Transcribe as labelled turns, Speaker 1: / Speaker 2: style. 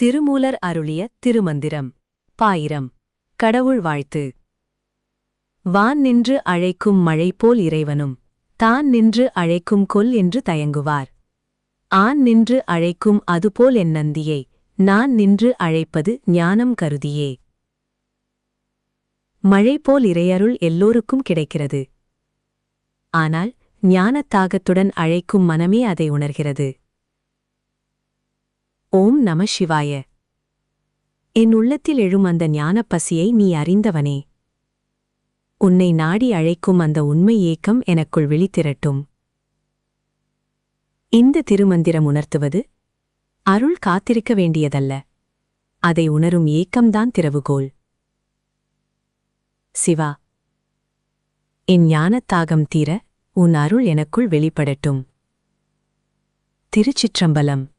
Speaker 1: திருமூலர் அருளிய திருமந்திரம். பாயிரம். கடவுள் வாழ்த்து. வான் நின்று அழைக்கும் மழை போல் இறைவனும் தான் நின்று அழைக்கும் கொல் என்று தயங்குவார். ஆன் நின்று அழைக்கும் அதுபோல் என் நந்தியை நான் நின்று அழைப்பது ஞானம் கருதியே. மழை போல் இறையருள் எல்லோருக்கும் கிடைக்கிறது. ஆனால் ஞானத்தாகத்துடன் அழைக்கும் மனமே அதை உணர்கிறது. ஓம் நம சிவாய. என் உள்ளத்தில் எழும் அந்த ஞானப் பசியை நீ அறிந்தவனே. உன்னை நாடி அழைக்கும் அந்த உண்மை ஏக்கம் எனக்குள் விழித்திரட்டும். இந்த திருமந்திரம் உணர்த்துவது அருள் காத்திருக்க வேண்டியதல்ல, அதை உணரும் ஏக்கம்தான் திறவுகோல். சிவா, என் ஞானத்தாகம் தீர உன் அருள் எனக்குள் வெளிப்படட்டும். திருச்சிற்றம்பலம்.